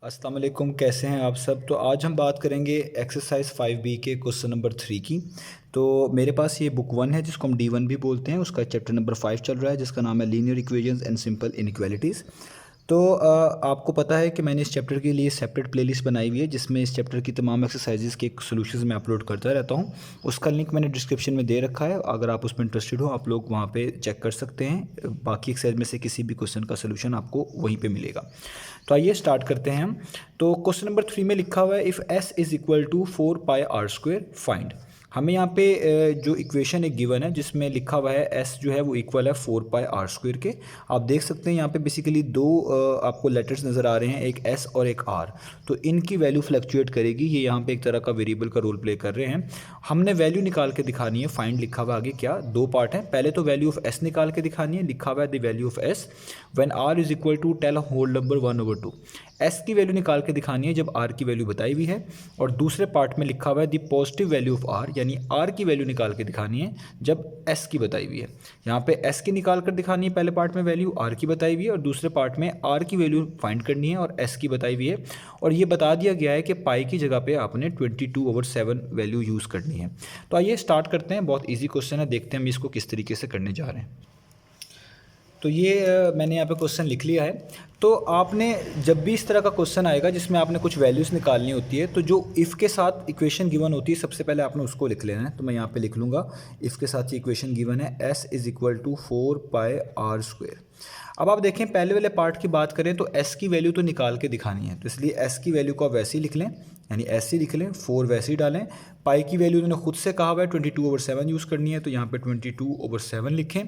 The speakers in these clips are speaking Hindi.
अस्सलाम वालेकुम, कैसे हैं आप सब। तो आज हम बात करेंगे एक्सरसाइज 5B के क्वेश्चन नंबर 3 की। तो मेरे पास ये बुक 1 है जिसको हम D1 भी बोलते हैं। उसका चैप्टर नंबर 5 चल रहा है जिसका नाम है linear equations and simple inequalities. तो आपको पता है कि मैंने इस चैप्टर के लिए सेपरेट प्लेलिस्ट बनाई हुई है जिसमें इस चैप्टर की तमाम एक्सरसाइजेज के सॉल्यूशंस मैं अपलोड करता रहता हूँ। उसका लिंक मैंने डिस्क्रिप्शन में दे रखा है। अगर आप उसमें इंटरेस्टेड हो आप लोग वहाँ पे चेक कर सकते हैं। बाकी एक्सरसाइज में से किसी भी क्वेश्चन का सोल्यूशन आपको वहीं पे मिलेगा। तो आइए स्टार्ट करते हैं हम। तो क्वेश्चन नंबर 3 में लिखा हुआ है if S is equal to 4πr² find. हमें यहाँ पे जो इक्वेशन एक गिवन है जिसमें लिखा हुआ है एस जो है वो इक्वल है 4πr² के। आप देख सकते हैं यहाँ पे बेसिकली दो आपको लेटर्स नज़र आ रहे हैं, एक एस और एक आर। तो इनकी वैल्यू फ्लक्चुएट करेगी। ये यहाँ पे एक तरह का वेरिएबल का रोल प्ले कर रहे हैं। हमने वैल्यू निकाल के दिखानी है। फाइंड लिखा हुआ आगे क्या, दो पार्ट है। पहले तो वैल्यू ऑफ एस निकाल के दिखानी है। लिखा हुआ है the value of S when R is equal to tell whole number 1/2। S की वैल्यू निकाल के दिखानी है जब आर की वैल्यू बताई हुई है। और दूसरे पार्ट में लिखा हुआ है the positive value of R, यानी आर की वैल्यू निकाल के दिखानी है जब एस की बताई हुई है। यहाँ पे एस की निकाल कर दिखानी है पहले पार्ट में वैल्यू, आर की बताई हुई है, और दूसरे पार्ट में आर की वैल्यू फाइंड करनी है और एस की बताई हुई है। और ये बता दिया गया है कि पाई की जगह पे आपने 22/7 वैल्यू यूज़ करनी है। तो आइए स्टार्ट करते हैं। बहुत ईजी क्वेश्चन है, देखते हैं हम इसको किस तरीके से करने जा रहे हैं। तो ये मैंने यहाँ पे क्वेश्चन लिख लिया है। तो आपने जब भी इस तरह का क्वेश्चन आएगा जिसमें आपने कुछ वैल्यूज़ निकालनी होती है, तो जो इफ़ के साथ इक्वेशन गिवन होती है सबसे पहले आपने उसको लिख लेना है। तो मैं यहाँ पे लिख लूँगा इफ़ के साथ ये इक्वेशन गिवन है S is equal to 4πr²। अब आप देखें पहले वाले पार्ट की बात करें तो एस की वैल्यू तो निकाल के दिखानी है, तो इसलिए एस की वैल्यू को आप वैसे ही लिख लें, यानी ऐसे ही लिख लें, 4 वैसे ही डालें। पाई की वैल्यू उन्होंने खुद से कहा हुआ है 22/7 यूज़ करनी है, तो यहाँ पे 22/7 लिखें।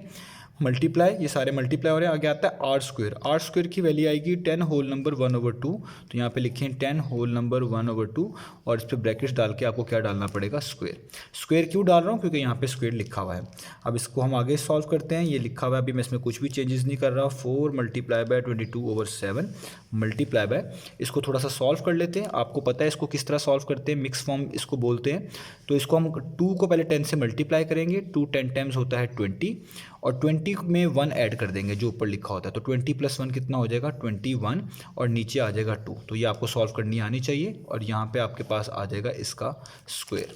मल्टीप्लाई, ये सारे मल्टीप्लाई हो रहे हैं। आगे आता है R²। R² की वैल्यू आएगी 10 होल नंबर 1/2। तो यहाँ पे लिखें 10 होल नंबर 1/2 और इस पर ब्रैकेट्स डाल के आपको क्या डालना पड़ेगा, स्क्वायर। स्क्वायर क्यों डाल रहा हूँ, क्योंकि यहाँ पे स्क्वायर लिखा हुआ है। अब इसको हम आगे सॉल्व करते हैं। ये लिखा हुआ है, अभी मैं इसमें कुछ भी चेंजेस नहीं कर रहा। 4 मल्टीप्लाई बाय 22/7 मल्टीप्लाई बाय, इसको थोड़ा सा सॉल्व कर लेते हैं। आपको पता है इसको किस तरह सॉल्व करते हैं, मिक्स फॉर्म इसको बोलते हैं। तो इसको हम 2 को पहले 10 से मल्टीप्लाई करेंगे। 2 10 टाइम्स होता है 20, और 20 में 1 ऐड कर देंगे जो ऊपर लिखा होता है। तो 20 + 1 कितना हो जाएगा, 21, और नीचे आ जाएगा 2। तो ये आपको सॉल्व करनी आनी चाहिए और यहाँ पे आपके पास आ जाएगा इसका स्क्वायर।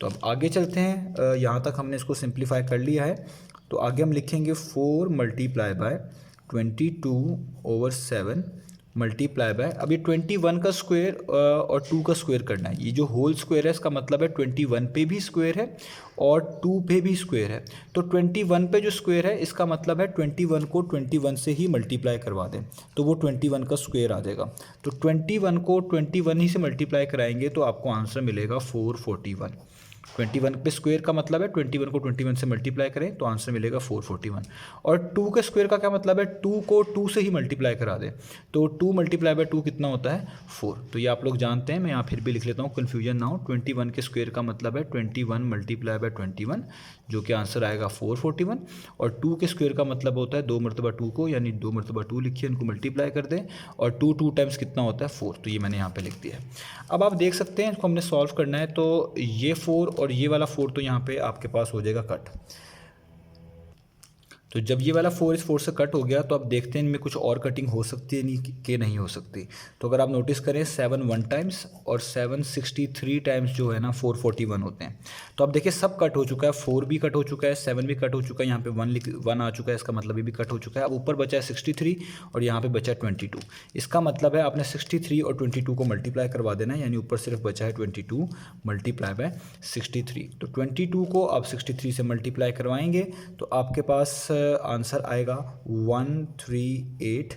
तो अब आगे चलते हैं। यहाँ तक हमने इसको सिंप्लीफाई कर लिया है। तो आगे हम लिखेंगे 4 मल्टीप्लाई बाय 22/7 मल्टीप्लाई बाय, अब ये 21 का स्क्वायर और 2 का स्क्वायर करना है। ये जो होल स्क्वायर है इसका मतलब है 21 पे भी स्क्वायर है और 2 पे भी स्क्वायर है। तो 21 पे जो स्क्वायर है इसका मतलब है 21 को 21 से ही मल्टीप्लाई करवा दें तो वो 21 का स्क्वायर आ जाएगा। तो 21 को 21 ही से मल्टीप्लाई कराएंगे तो आपको आंसर मिलेगा 441। 21 पे स्क्वायर का मतलब है 21 को 21 से मल्टीप्लाई करें तो आंसर मिलेगा 441। और 2 के स्क्वायर का क्या मतलब है, 2 को 2 से ही मल्टीप्लाई करा दें तो 2 मल्टीप्लाई बाय 2 कितना होता है, 4। तो ये आप लोग जानते हैं, मैं यहाँ फिर भी लिख लेता हूँ, कन्फ्यूजन ना हो। 21 के स्क्वायर का मतलब है 21 मल्टीप्लाई बाय 21, जो कि आंसर आएगा 441। और 2 के स्क्वायर का मतलब होता है 2 मरतबा 2 को, यानी 2 मरतबा 2 लिखिए, इनको मल्टीप्लाई कर दें, और 2 टाइम्स कितना होता है, 4। तो ये मैंने यहाँ पे लिख दिया है। अब आप देख सकते हैं इसको हमने सॉल्व करना है। तो ये 4 और ये वाला 4 तो यहाँ पे आपके पास हो जाएगा कट। तो जब ये वाला 4 इस 4 से कट हो गया तो अब देखते हैं इनमें कुछ और कटिंग हो सकती है नहीं कि नहीं हो सकती। तो अगर आप नोटिस करें 7 1 टाइम्स और 7 63 टाइम्स जो है ना 441 होते हैं। तो अब देखिए सब कट हो चुका है, 4 भी कट हो चुका है, 7 भी कट हो चुका है, यहाँ पे 1 आ चुका है, इसका मतलब ये भी कट हो चुका है। अब ऊपर बचा है 63 और यहाँ पे बचा है 22। इसका मतलब है आपने 63 और 22 को मल्टीप्लाई करवा देना है, यानी ऊपर सिर्फ बचा है 22 मल्टीप्लाई बाय 63। तो 22 को आप 63 से मल्टीप्लाई करवाएंगे तो आपके पास आंसर आएगा 138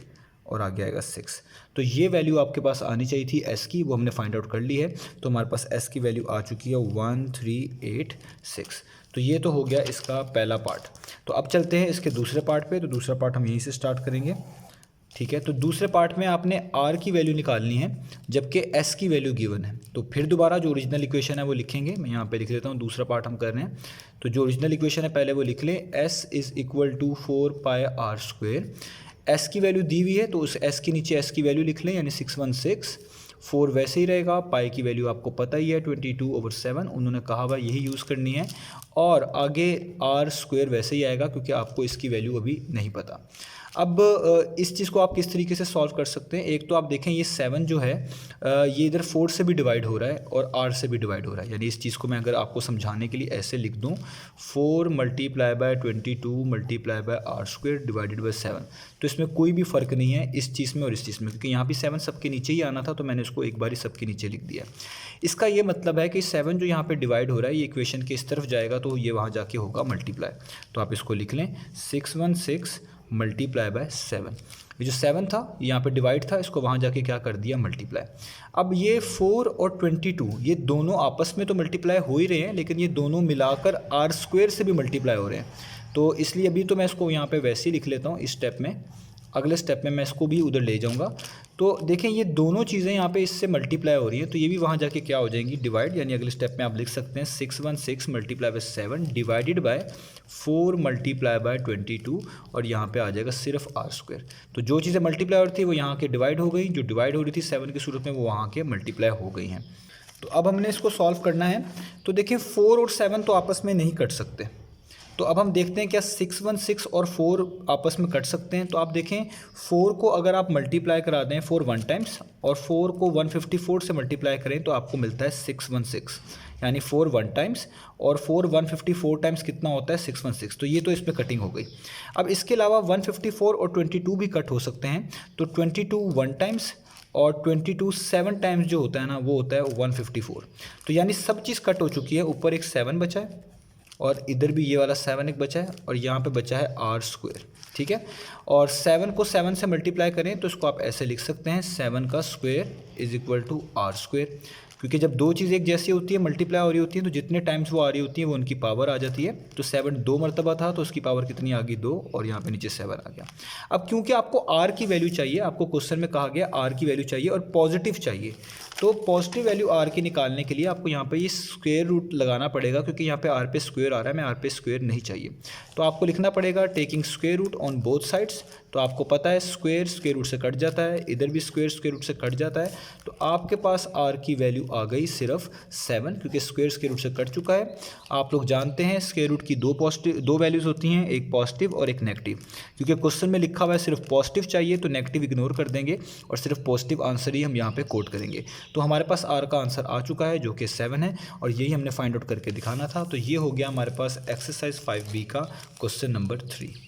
और आगे आएगा 6। तो ये वैल्यू आपके पास आनी चाहिए थी एस की, वो हमने फाइंड आउट कर ली है। तो हमारे पास एस की वैल्यू आ चुकी है 1386। तो ये तो हो गया इसका पहला पार्ट। तो अब चलते हैं इसके दूसरे पार्ट पे। तो दूसरा पार्ट हम यहीं से स्टार्ट करेंगे, ठीक है। तो दूसरे पार्ट में आपने आर की वैल्यू निकालनी है जबकि एस की वैल्यू गिवन है। तो फिर दोबारा जो ओरिजिनल इक्वेशन है वो लिखेंगे। मैं यहाँ पे लिख लेता हूँ, दूसरा पार्ट हम कर रहे हैं। तो जो ओरिजिनल इक्वेशन है पहले वो लिख लें, S is equal to 4πr²। S की वैल्यू दी हुई है तो उस एस के नीचे एस की वैल्यू लिख लें, यानी 616। 4 वैसे ही रहेगा, पाई की वैल्यू आपको पता ही है 22/7, उन्होंने कहा हुआ यही यूज़ करनी है। और आगे R² वैसे ही आएगा क्योंकि आपको इसकी वैल्यू अभी नहीं पता। अब इस चीज़ को आप किस तरीके से सॉल्व कर सकते हैं, एक तो आप देखें ये 7 जो है ये इधर 4 से भी डिवाइड हो रहा है और r से भी डिवाइड हो रहा है, यानी इस चीज़ को मैं अगर आपको समझाने के लिए ऐसे लिख दूं 4 multiply by 22 multiply by r square divided by 7, तो इसमें कोई भी फ़र्क नहीं है इस चीज़ में और इस चीज़ में, क्योंकि यहाँ भी 7 सबके नीचे ही आना था तो मैंने इसको एक बार ही सबके नीचे लिख दिया। इसका ये मतलब है कि 7 जो यहाँ पे डिवाइड हो रहा है ये इक्वेशन के इस तरफ जाएगा तो ये वहाँ जाके होगा मल्टीप्लाई, तो आप इसको लिख लें 616 मल्टीप्लाई बाय 7। ये जो 7 था यहाँ पे डिवाइड था, इसको वहाँ जाके क्या कर दिया मल्टीप्लाई। अब ये 4 और 22 ये दोनों आपस में तो मल्टीप्लाई हो ही रहे हैं, लेकिन ये दोनों मिलाकर r स्क्वायर से भी मल्टीप्लाई हो रहे हैं, तो इसलिए अभी तो मैं इसको यहाँ पे वैसे ही लिख लेता हूँ इस स्टेप में, अगले स्टेप में मैं इसको भी उधर ले जाऊँगा। तो देखें ये दोनों चीज़ें यहाँ पे इससे मल्टीप्लाई हो रही हैं, तो ये भी वहाँ जाके क्या हो जाएंगी डिवाइड, यानी अगले स्टेप में आप लिख सकते हैं 616 multiply by 7 divided by 4 multiply by 22 और यहाँ पे आ जाएगा सिर्फ r स्क्वायर। तो जो चीज़ें मल्टीप्लाई हो रही थी वो यहाँ के डिवाइड हो गई, जो डिवाइड हो रही थी 7 की सूरत में वो वहाँ के मल्टीप्लाई हो गई हैं। तो अब हमने इसको सॉल्व करना है, तो देखें 4 और 7 तो आपस में नहीं कट सकते, तो अब हम देखते हैं क्या 616 और 4 आपस में कट सकते हैं। तो आप देखें 4 को अगर आप मल्टीप्लाई करा दें 4 1 टाइम्स और 4 को 154 से मल्टीप्लाई करें तो आपको मिलता है 616, यानी 4 1 टाइम्स और 4 154 टाइम्स कितना होता है 616, तो ये तो इसमें कटिंग हो गई। अब इसके अलावा 154 और 22 भी कट हो सकते हैं, तो 22 1 टाइम्स और 22 7 टाइम्स जो होता है ना वो होता है 154, तो यानी सब चीज़ कट हो चुकी है, ऊपर एक 7 बचा है और इधर भी ये वाला 7 एक बचा है और यहाँ पे बचा है r स्क्वायर, ठीक है। और 7 को 7 से मल्टीप्लाई करें तो इसको आप ऐसे लिख सकते हैं 7 का square is equal to r square, क्योंकि जब दो चीज़ एक जैसी होती है मल्टीप्लाई हो रही होती है तो जितने टाइम्स वो आ रही होती है वो उनकी पावर आ जाती है। तो 7 2 मरतबा था तो उसकी पावर कितनी आ गई 2 और यहाँ पे नीचे 7 आ गया। अब क्योंकि आपको r की वैल्यू चाहिए, आपको क्वेश्चन में कहा गया r की वैल्यू चाहिए और पॉजिटिव चाहिए, तो पॉजिटिव वैल्यू r की निकालने के लिए आपको यहाँ पे ये स्क्वायर रूट लगाना पड़ेगा, क्योंकि यहाँ पे r पे स्क्वायर आ रहा है, मैं r पे स्क्वायर नहीं चाहिए, तो आपको लिखना पड़ेगा taking square root on both sides. तो आपको पता है स्क्वायर स्क्वायर रूट से कट जाता है, इधर भी स्क्वायर स्क्वायर रूट से कट जाता है, तो आपके पास r की वैल्यू आ गई सिर्फ 7, क्योंकि स्क्वायर स्क्वायर रूट से कट चुका है। आप लोग जानते हैं स्क्वायर रूट की दो वैल्यूज़ होती हैं, एक पॉजिटिव और एक नेगेटिव, क्योंकि क्वेश्चन में लिखा हुआ है सिर्फ पॉजिटिव चाहिए तो नेगेटिव इग्नोर कर देंगे और सिर्फ पॉजिटिव आंसर ही हम यहाँ पे कोट करेंगे। तो हमारे पास r का आंसर आ चुका है जो कि 7 है और यही हमने फाइंड आउट करके दिखाना था। तो ये हो गया हमारे पास एक्सरसाइज 5B का क्वेश्चन नंबर 3।